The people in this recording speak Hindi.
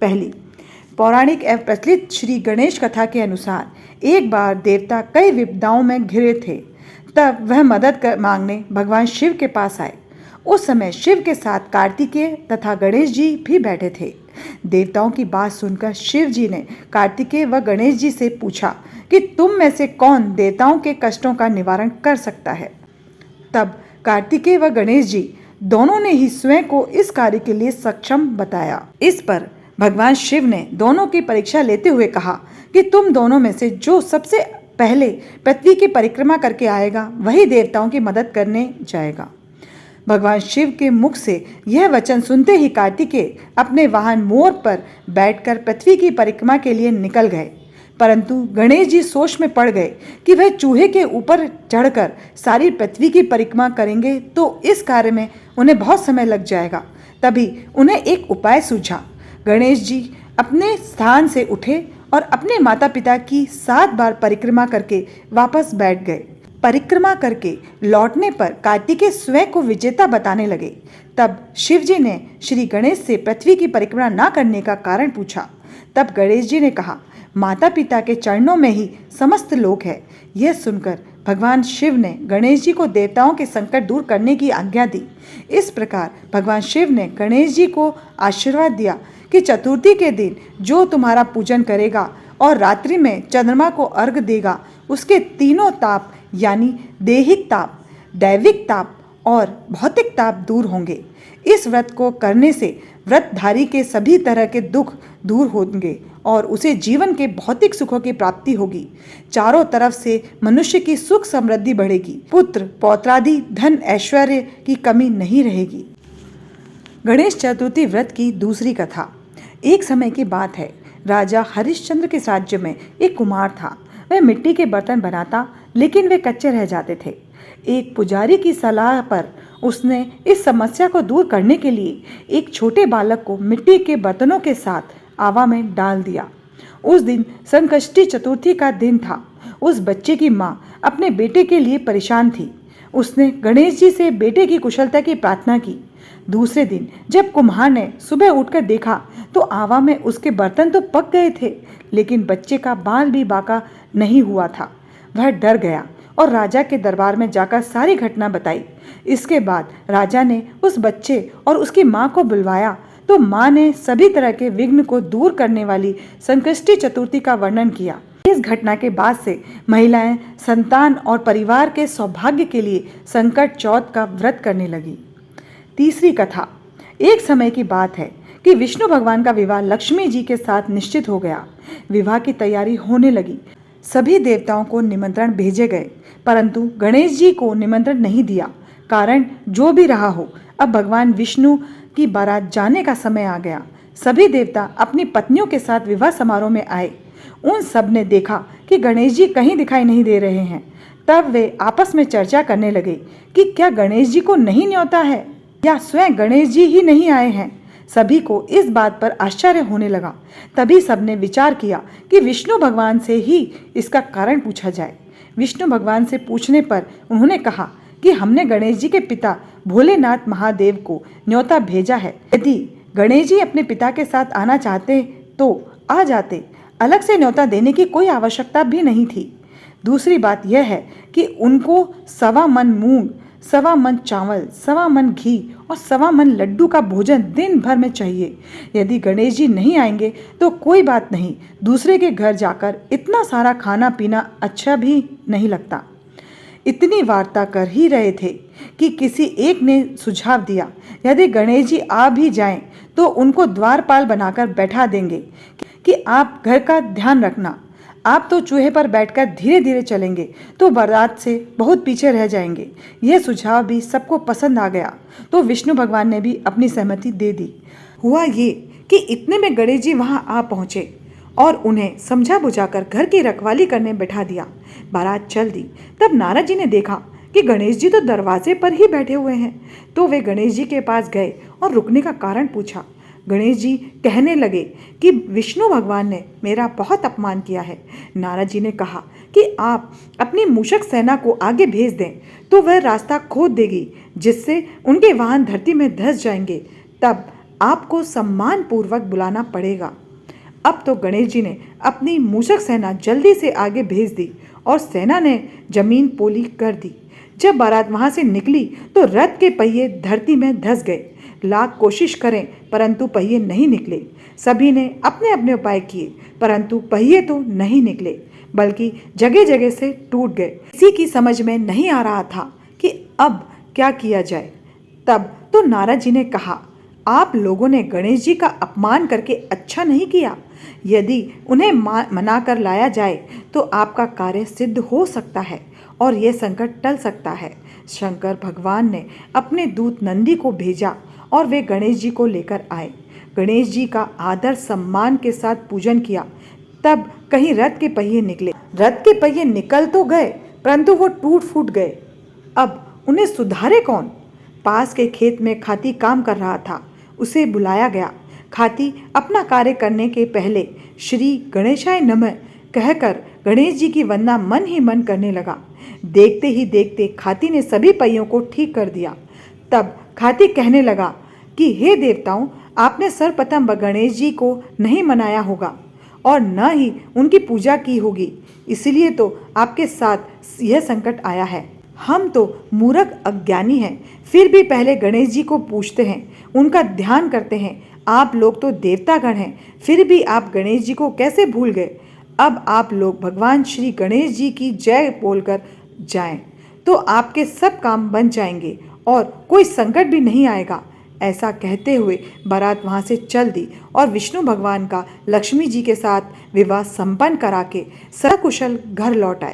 पहली, पौराणिक एवं प्रचलित श्री गणेश कथा के अनुसार एक बार देवता कई विपदाओं में घिरे थे। तब वह मदद मांगने भगवान शिव के पास आए। उस समय शिव के साथ कार्तिकेय तथा गणेश जी भी बैठे थे। देवताओं की बात सुनकर शिव जी ने कार्तिकेय व गणेश जी से पूछा कि तुम में से कौन देवताओं के कष्टों का निवारण कर सकता है। तब कार्तिकेय व गणेश जी दोनों ने ही स्वयं को इस कार्य के लिए सक्षम बताया। इस पर भगवान शिव ने दोनों की परीक्षा लेते हुए कहा कि तुम दोनों में से जो सबसे पहले पृथ्वी की परिक्रमा करके आएगा वही देवताओं की मदद करने जाएगा। भगवान शिव के मुख से यह वचन सुनते ही कार्तिकेय अपने वाहन मोर पर बैठकर पृथ्वी की परिक्रमा के लिए निकल गए। परंतु गणेश जी सोच में पड़ गए कि वह चूहे के ऊपर चढ़कर सारी पृथ्वी की परिक्रमा करेंगे तो इस कार्य में उन्हें बहुत समय लग जाएगा। तभी उन्हें एक उपाय सूझा। गणेश जी अपने स्थान से उठे और अपने माता पिता की 7 बार परिक्रमा करके वापस बैठ गए। परिक्रमा करके लौटने पर कार्तिकेय स्वयं को विजेता बताने लगे। तब शिव जी ने श्री गणेश से पृथ्वी की परिक्रमा न करने का कारण पूछा। तब गणेश जी ने कहा, माता पिता के चरणों में ही समस्त लोक है। यह सुनकर भगवान शिव ने गणेश जी को देवताओं के संकट दूर करने की आज्ञा दी। इस प्रकार भगवान शिव ने गणेश जी को आशीर्वाद दिया कि चतुर्थी के दिन जो तुम्हारा पूजन करेगा और रात्रि में चंद्रमा को अर्घ देगा उसके तीनों ताप यानी दैहिक ताप, दैविक ताप और भौतिक ताप दूर होंगे। इस व्रत को करने से व्रतधारी के सभी तरह के दुख दूर होंगे और उसे जीवन के भौतिक सुखों की प्राप्ति होगी। चारों तरफ से मनुष्य की सुख समृद्धि बढ़ेगी। पुत्र पौत्रादि धन ऐश्वर्य की कमी नहीं रहेगी। गणेश चतुर्थी व्रत की दूसरी कथा। एक समय की बात है, राजा हरिश्चंद्र के राज्य में एक कुम्हार था। वह मिट्टी के बर्तन बनाता लेकिन वे कच्चे रह जाते थे। एक पुजारी की सलाह पर उसने इस समस्या को दूर करने के लिए एक छोटे बालक को मिट्टी के बर्तनों के साथ आवा में डाल दिया। उस दिन संकष्टी चतुर्थी का दिन था। उस बच्चे की माँ अपने बेटे के लिए परेशान थी। उसने गणेश जी से बेटे की कुशलता की प्रार्थना की। दूसरे दिन जब कुम्हार ने सुबह उठकर देखा तो आवा में उसके बर्तन तो पक गए थे लेकिन बच्चे का बाल भी बाका नहीं हुआ था। वह डर गया और राजा के दरबार में जाकर सारी घटना बताई। इसके बाद राजा ने उस बच्चे और उसकी माँ को बुलवाया तो माँ ने सभी तरह के विघ्न को दूर करने वाली संकष्टी चतुर्थी का वर्णन किया। इस घटना के बाद से महिलाएं संतान और परिवार के सौभाग्य के लिए संकट चौथ का व्रत करने लगी। तीसरी कथा। एक समय की बात है कि विष्णु भगवान का विवाह लक्ष्मी जी के साथ निश्चित हो गया। विवाह की तैयारी होने लगी। सभी देवताओं को निमंत्रण भेजे गए परंतु गणेश जी को निमंत्रण नहीं दिया। कारण जो भी रहा हो, अब भगवान विष्णु की बारात जाने का समय आ गया। सभी देवता अपनी पत्नियों के साथ विवाह समारोह में आए। उन सब ने देखा कि गणेश जी कहीं दिखाई नहीं दे रहे हैं। तब वे आपस में चर्चा करने लगे कि क्या गणेश जी को नहीं न्योता है या स्वयं गणेश जी ही नहीं आए हैं। सभी को इस बात पर आश्चर्य होने लगा। तभी सबने विचार किया कि विष्णु भगवान से ही इसका कारण पूछा जाए। विष्णु भगवान से पूछने पर उन्होंने कहा कि हमने गणेश जी के पिता भोलेनाथ महादेव को न्योता भेजा है। यदि गणेश जी अपने पिता के साथ आना चाहते तो आ जाते। अलग से न्योता देने की कोई आवश्यकता भी नहीं थी। दूसरी बात यह है कि उनको 1.25 मन मूंग, 1.25 मन चावल, 1.25 मन घी और 1.25 मन लड्डू का भोजन दिन भर में चाहिए। यदि गणेश जी नहीं आएंगे तो कोई बात नहीं, दूसरे के घर जाकर इतना सारा खाना पीना अच्छा भी नहीं लगता। इतनी वार्ता कर ही रहे थे कि किसी एक ने सुझाव दिया, यदि गणेश जी आ भी जाएं तो उनको द्वारपाल बनाकर बैठा देंगे कि आप घर का ध्यान रखना। आप तो चूहे पर बैठकर धीरे धीरे चलेंगे तो बारात से बहुत पीछे रह जाएंगे। यह सुझाव भी सबको पसंद आ गया तो विष्णु भगवान ने भी अपनी सहमति दे दी। हुआ ये कि इतने में गणेश जी वहां आ पहुंचे और उन्हें समझा बुझाकर घर की रखवाली करने बैठा दिया। बारात चल दी। तब नारद जी ने देखा कि गणेश जी तो दरवाजे पर ही बैठे हुए हैं तो वे गणेश जी के पास गए और रुकने का कारण पूछा। गणेश जी कहने लगे कि विष्णु भगवान ने मेरा बहुत अपमान किया है। नारद जी ने कहा कि आप अपनी मूषक सेना को आगे भेज दें तो वह रास्ता खोद देगी जिससे उनके वाहन धरती में धंस जाएंगे। तब आपको सम्मान पूर्वक बुलाना पड़ेगा। अब तो गणेश जी ने अपनी मूषक सेना जल्दी से आगे भेज दी और सेना ने जमीन पोली कर दी। जब बारात वहां से निकली तो रथ के पहिए धरती में धंस गए। लाख कोशिश करें परंतु पहिए नहीं निकले। सभी ने अपने अपने उपाय किए परंतु पहिए तो नहीं निकले, बल्कि जगह जगह से टूट गए। किसी की समझ में नहीं आ रहा था कि अब क्या किया जाए। तब तो नारद जी ने कहा, आप लोगों ने गणेश जी का अपमान करके अच्छा नहीं किया। यदि उन्हें मना कर लाया जाए तो आपका कार्य सिद्ध हो सकता है और यह संकट टल सकता है। शंकर भगवान ने अपने दूत नंदी को भेजा और वे गणेश जी को लेकर आए। गणेश जी का आदर सम्मान के साथ पूजन किया। तब कहीं रथ के पहिए निकले। रथ के पहिए निकल तो गए परंतु वो टूट फूट गए। अब उन्हें सुधारे कौन? पास के खेत में खाती काम कर रहा था, उसे बुलाया गया। खाती अपना कार्य करने के पहले श्री गणेशाय नमः कहकर गणेश जी की वंदना मन ही मन करने लगा। देखते ही देखते खाती ने सभी पहियों को ठीक कर दिया। तब खाती कहने लगा कि हे देवताओं, आपने सर्वप्रथम गणेश जी को नहीं मनाया होगा और न ही उनकी पूजा की होगी, इसलिए तो आपके साथ यह संकट आया है। हम तो मूर्ख अज्ञानी हैं, फिर भी पहले गणेश जी को पूजते हैं, उनका ध्यान करते हैं। आप लोग तो देवतागण हैं, फिर भी आप गणेश जी को कैसे भूल गए? अब आप लोग भगवान श्री गणेश जी की जय बोलकर जाएं, तो आपके सब काम बन जाएंगे और कोई संकट भी नहीं आएगा। ऐसा कहते हुए बारात वहाँ से चल दी और विष्णु भगवान का लक्ष्मी जी के साथ विवाह संपन्न करा के सकुशल घर लौट आए।